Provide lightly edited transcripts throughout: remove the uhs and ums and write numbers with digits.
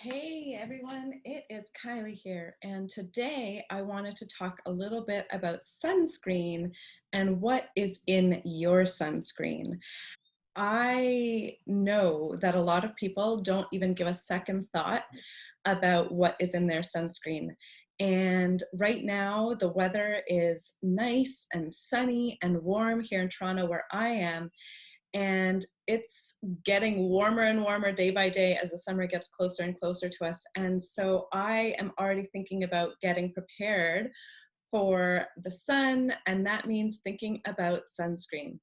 Hey everyone, it is Kylie here, and today I wanted to talk a little bit about sunscreen and what is in your sunscreen. I know that a lot of people don't even give a second thought about what is in their sunscreen. And right now, the weather is nice and sunny and warm here in Toronto, where I am. And it's getting warmer and warmer day by day as the summer gets closer and closer to us. And so I am already thinking about getting prepared for the sun, and that means thinking about sunscreen.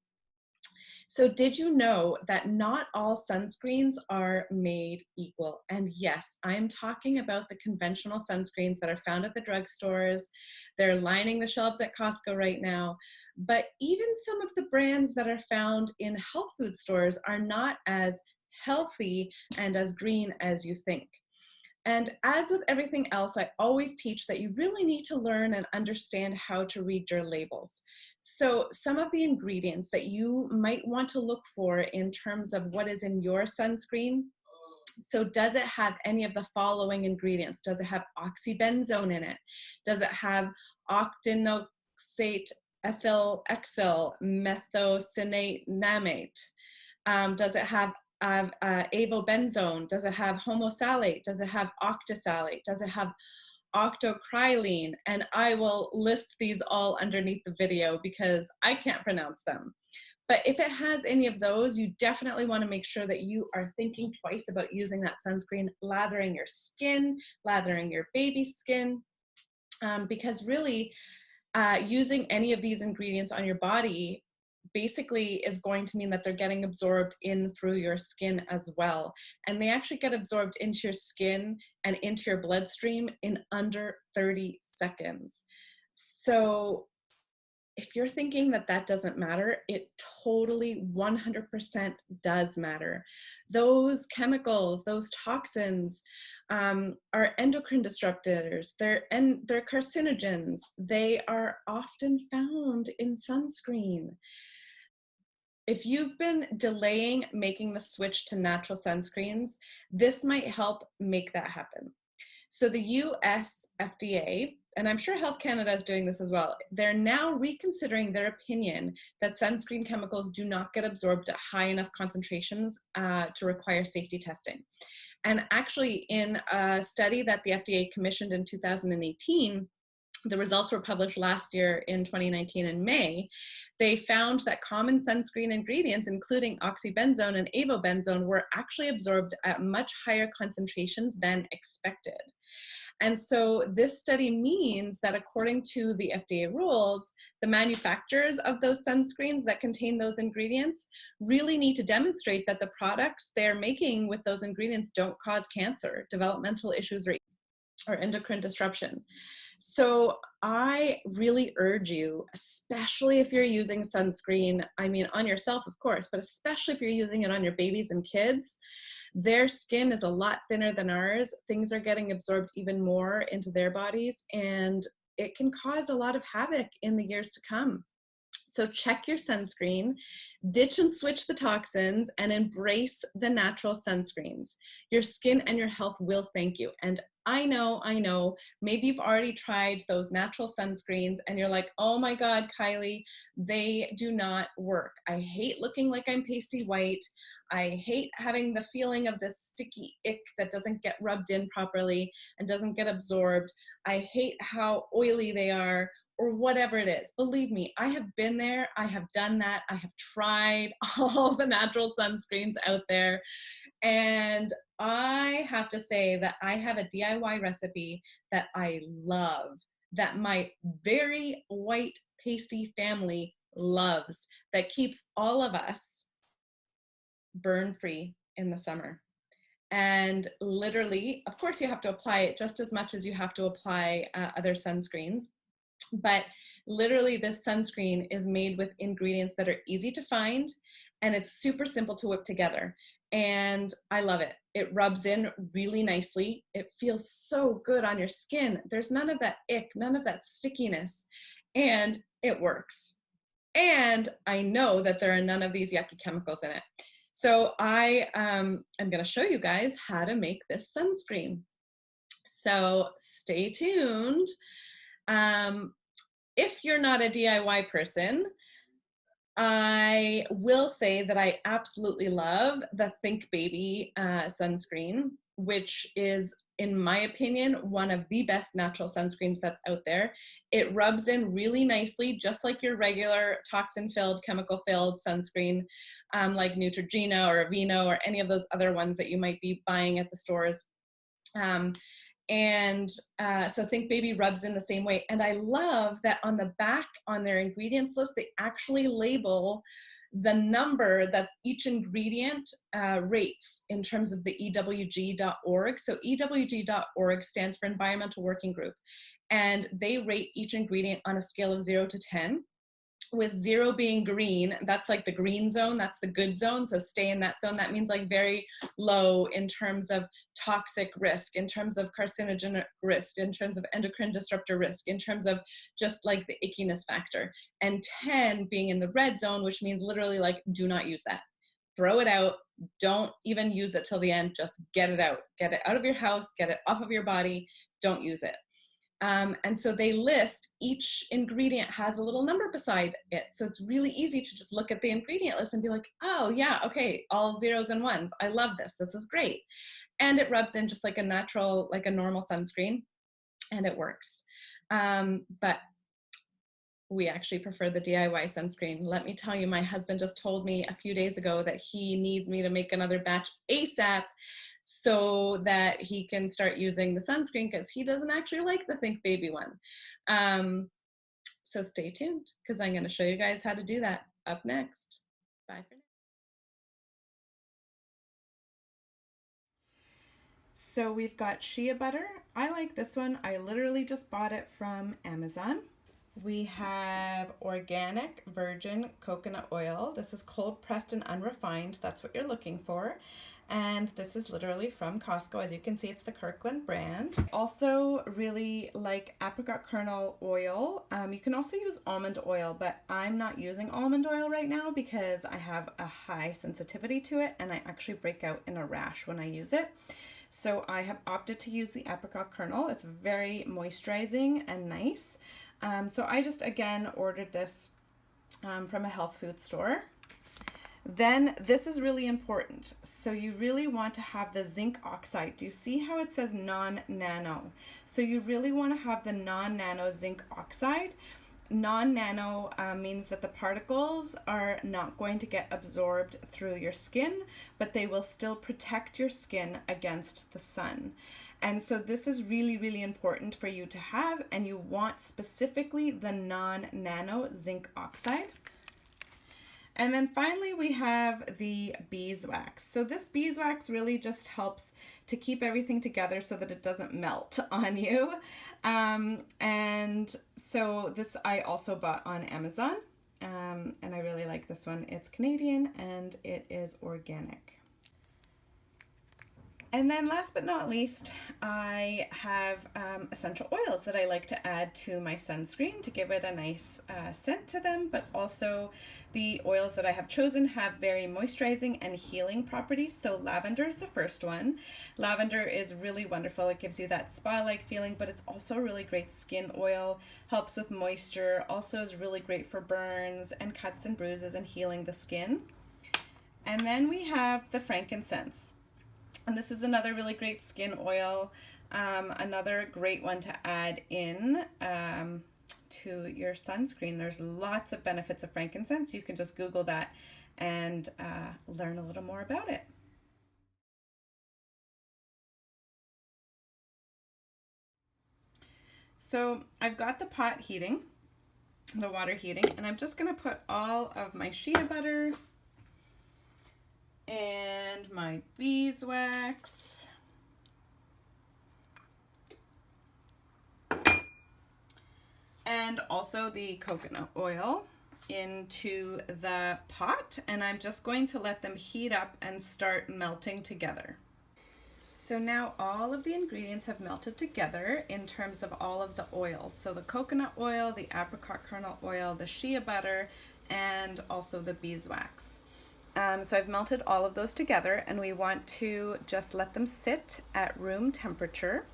So did you know that not all sunscreens are made equal? And yes, I'm talking about the conventional sunscreens that are found at the drugstores. They're lining the shelves at Costco right now. But even some of the brands that are found in health food stores are not as healthy and as green as you think. And as with everything else, I always teach that you really need to learn and understand how to read your labels. So some of the ingredients that you might want to look for in terms of what is in your sunscreen. So does it have any of the following ingredients? Does it have oxybenzone in it? Does it have octinoxate ethyl exyl methocyanate? Does it have avobenzone? Does it have homosalate? Does it have octisalate? Does it have octocrylene? And I will list these all underneath the video because I can't pronounce them. But if it has any of those, you definitely want to make sure that you are thinking twice about using that sunscreen, lathering your skin, lathering your baby's skin, because really using any of these ingredients on your body basically is going to mean that they're getting absorbed in through your skin as well. And they actually get absorbed into your skin and into your bloodstream in under 30 seconds. So if you're thinking that that doesn't matter, it totally 100% does matter. Those chemicals, those toxins are endocrine disruptors, they're carcinogens. They are often found in sunscreen. If you've been delaying making the switch to natural sunscreens, this might help make that happen. So the US FDA, and I'm sure Health Canada is doing this as well, they're now reconsidering their opinion that sunscreen chemicals do not get absorbed at high enough concentrations to require safety testing. And actually, in a study that the FDA commissioned in 2018, the results were published last year in 2019 in May. They found that common sunscreen ingredients, including oxybenzone and avobenzone, were actually absorbed at much higher concentrations than expected. And so this study means that according to the FDA rules, the manufacturers of those sunscreens that contain those ingredients really need to demonstrate that the products they're making with those ingredients don't cause cancer, developmental issues, or endocrine disruption. So I really urge you, especially if you're using sunscreen, I mean, on yourself, of course, but especially if you're using it on your babies and kids, their skin is a lot thinner than ours. Things are getting absorbed even more into their bodies, and it can cause a lot of havoc in the years to come. So check your sunscreen, ditch and switch the toxins, and embrace the natural sunscreens. Your skin and your health will thank you. And I know, maybe you've already tried those natural sunscreens and you're like, oh my God, Kylie, they do not work. I hate looking like I'm pasty white. I hate having the feeling of this sticky ick that doesn't get rubbed in properly and doesn't get absorbed. I hate how oily they are, or whatever it is. Believe me, I have been there. I have done that. I have tried all the natural sunscreens out there. And I have to say that I have a DIY recipe that I love, that my very white pasty family loves, that keeps all of us burn free in the summer. And literally, of course, you have to apply it just as much as you have to apply other sunscreens. But literally, this sunscreen is made with ingredients that are easy to find, and it's super simple to whip together. And I love it. It rubs in really nicely. It feels so good on your skin. There's none of that ick, none of that stickiness, and it works. And I know that there are none of these yucky chemicals in it. So I am going to show you guys how to make this sunscreen. So stay tuned. Um, if you're not a DIY person, I will say that I absolutely love the Think Baby sunscreen, which is, in my opinion, one of the best natural sunscreens that's out there. It rubs in really nicely, just like your regular toxin-filled, chemical-filled sunscreen, like Neutrogena or Aveeno or any of those other ones that you might be buying at the stores. Um, so Think Baby rubs in the same way. And I love that on the back on their ingredients list, they actually label the number that each ingredient rates in terms of the EWG.org. So EWG.org stands for Environmental Working Group. And they rate each ingredient on a scale of 0 to 10. With 0 being green, that's like the green zone, that's the good zone, so stay in that zone. That means like very low in terms of toxic risk, in terms of carcinogen risk, in terms of endocrine disruptor risk, in terms of just like the ickiness factor. And 10 being in the red zone, which means literally like do not use that. Throw it out, don't even use it till the end, just get it out of your house, get it off of your body, don't use it. And so they list each ingredient has a little number beside it. So it's really easy to just look at the ingredient list and be like, oh yeah, okay, all 0s and 1s. I love this. This is great. And it rubs in just like a natural, like a normal sunscreen, and it works. But we actually prefer the DIY sunscreen. Let me tell you, my husband just told me a few days ago that he needs me to make another batch ASAP so that he can start using the sunscreen because he doesn't actually like the Think Baby one. So stay tuned because I'm going to show you guys how to do that up next. Bye for now. So we've got shea butter. I like this one. I literally just bought it from Amazon. We have organic virgin coconut oil. This is cold pressed and unrefined. That's what you're looking for. And this is literally from Costco. As you can see, it's the Kirkland brand. Also really like apricot kernel oil. You can also use almond oil, but I'm not using almond oil right now because I have a high sensitivity to it and I actually break out in a rash when I use it. So I have opted to use the apricot kernel. It's very moisturizing and nice. So I just, again, ordered this from a health food store. Then this is really important. So you really want to have the zinc oxide. Do you see how it says non-nano? So you really want to have the non-nano zinc oxide. Non-nano means that the particles are not going to get absorbed through your skin, but they will still protect your skin against the sun. And so this is really, really important for you to have, and you want specifically the non-nano zinc oxide. And then finally we have the beeswax. So this beeswax really just helps to keep everything together so that it doesn't melt on you. And so this I also bought on Amazon, and I really like this one. It's Canadian and it is organic. And then last but not least, I have essential oils that I like to add to my sunscreen to give it a nice scent to them, but also the oils that I have chosen have very moisturizing and healing properties. So lavender is the first one. Lavender is really wonderful. It gives you that spa-like feeling, but it's also a really great skin oil, helps with moisture, also is really great for burns and cuts and bruises and healing the skin. And then we have the frankincense. And this is another really great skin oil, another great one to add in to your sunscreen. There's lots of benefits of frankincense. You can just Google that and learn a little more about it. So I've got the pot heating, the water heating, and I'm just going to put all of my shea butter and my beeswax and also the coconut oil into the pot, and I'm just going to let them heat up and start melting together. So now all of the ingredients have melted together in terms of all of the oils. So the coconut oil, the apricot kernel oil, the shea butter, and also the beeswax. So I've melted all of those together, and we want to just let them sit at room temperature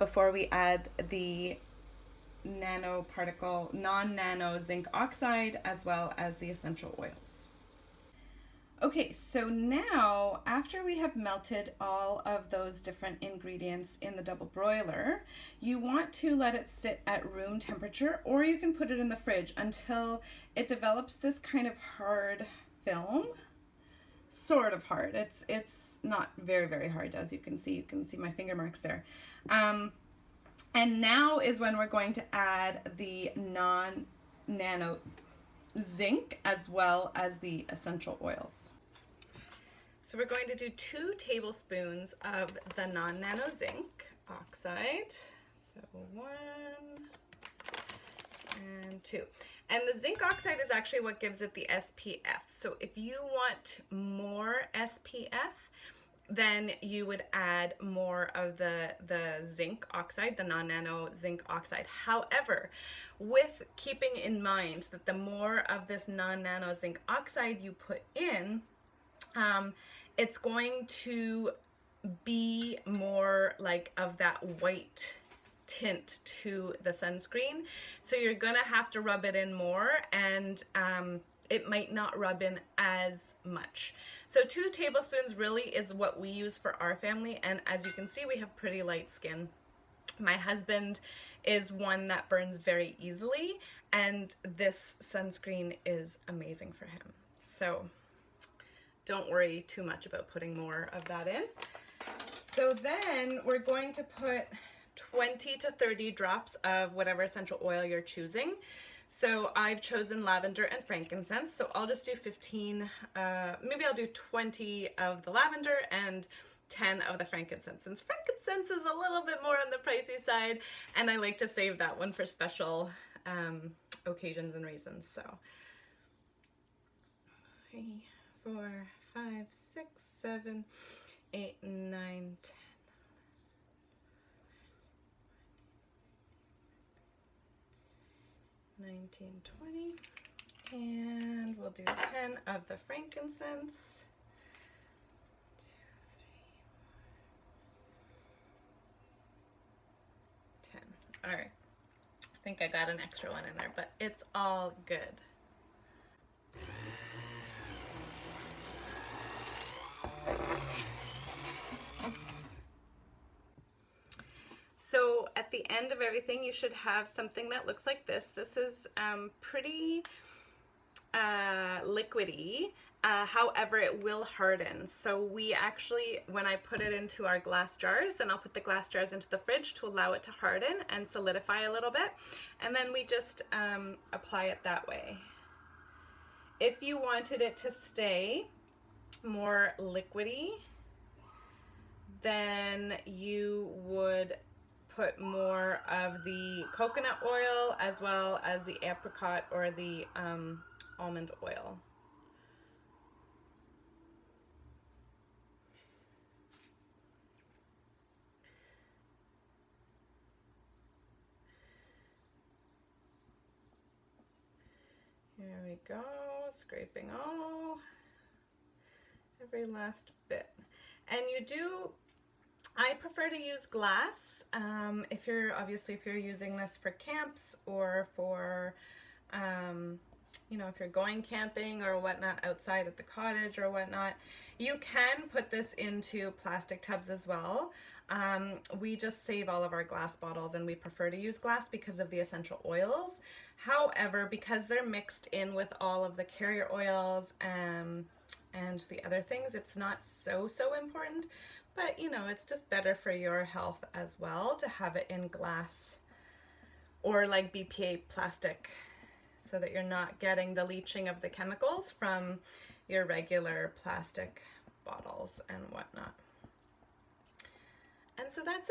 before we add the nanoparticle, non-nano zinc oxide, as well as the essential oils. Okay, so now after we have melted all of those different ingredients in the double broiler, you want to let it sit at room temperature, or you can put it in the fridge until it develops this kind of hard film. Sort of hard. It's not very, very hard, as you can see. You can see my finger marks there. And now is when we're going to add the non-nano zinc as well as the essential oils. So we're going to do 2 tablespoons of the non-nano zinc oxide. So 1 and 2. And the zinc oxide is actually what gives it the SPF. So if you want more SPF, then you would add more of the zinc oxide, the non-nano zinc oxide. However, with keeping in mind that the more of this non-nano zinc oxide you put in, it's going to be more like of that white tint to the sunscreen. So you're gonna have to rub it in more, and it might not rub in as much. So 2 tablespoons really is what we use for our family, and as you can see, we have pretty light skin. My husband is one that burns very easily, and this sunscreen is amazing for him. So don't worry too much about putting more of that in. So then we're going to put 20 to 30 drops of whatever essential oil you're choosing. So I've chosen lavender and frankincense, so I'll just do 15, maybe I'll do 20 of the lavender and 10 of the frankincense, since frankincense is a little bit more on the pricey side, and I like to save that one for special occasions and reasons. So 3, 4, 5, 6, 7, 8, 9, 10. 19, 20, and we'll do 10 of the frankincense. 2, 3, 10. All right. I think I got an extra one in there, but it's all good. So at the end of everything, you should have something that looks like this. This is pretty liquidy, however, it will harden. So we actually, when I put it into our glass jars, then I'll put the glass jars into the fridge to allow it to harden and solidify a little bit. And then we just apply it that way. If you wanted it to stay more liquidy, then you would put more of the coconut oil as well as the apricot or the almond oil. Here we go, scraping every last bit. And you do, I prefer to use glass if you're using this for camps or for you know, if you're going camping or whatnot outside at the cottage or whatnot. You can put this into plastic tubs as well. We just save all of our glass bottles, and we prefer to use glass because of the essential oils. However, because they're mixed in with all of the carrier oils and the other things, it's not so important. But you know, it's just better for your health as well to have it in glass or like BPA plastic, so that you're not getting the leaching of the chemicals from your regular plastic bottles and whatnot. And so that's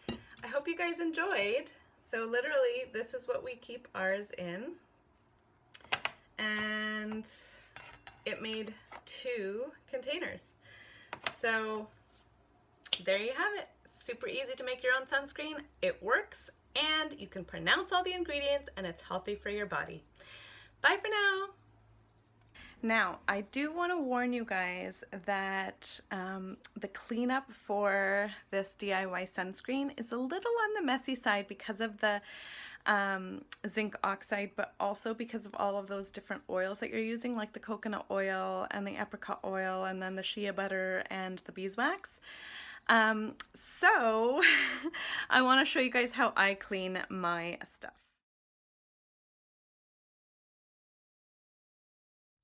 it. I hope you guys enjoyed. So literally, this is what we keep ours in. And it made 2 containers. So there you have it. Super easy to make your own sunscreen. It works, and you can pronounce all the ingredients, and it's healthy for your body. Bye for now. Now, I do want to warn you guys that the cleanup for this DIY sunscreen is a little on the messy side because of the zinc oxide, but also because of all of those different oils that you're using, like the coconut oil and the apricot oil and then the shea butter and the beeswax. So I want to show you guys how I clean my stuff.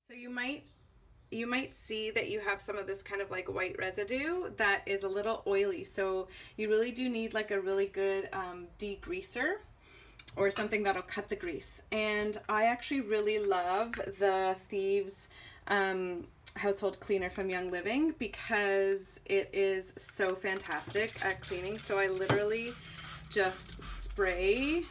So you might see that you have some of this kind of like white residue that is a little oily. So you really do need like a really good degreaser or something that'll cut the grease. And I actually really love the Thieves household cleaner from Young Living because it is so fantastic at cleaning. So I literally just spray.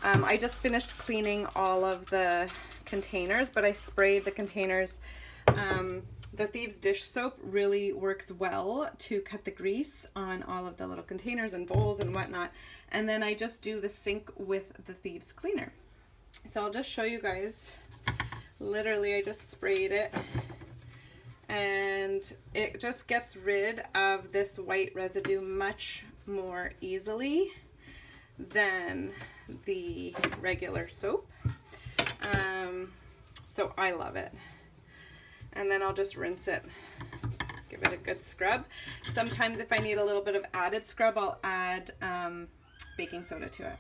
I just finished cleaning all of the containers, but I sprayed the containers. The Thieves dish soap really works well to cut the grease on all of the little containers and bowls and whatnot. And then I just do the sink with the Thieves cleaner. So I'll just show you guys. Literally, I just sprayed it and it just gets rid of this white residue much more easily than the regular soap. So I love it. And then I'll just rinse it, give it a good scrub. Sometimes if I need a little bit of added scrub, I'll add baking soda to it.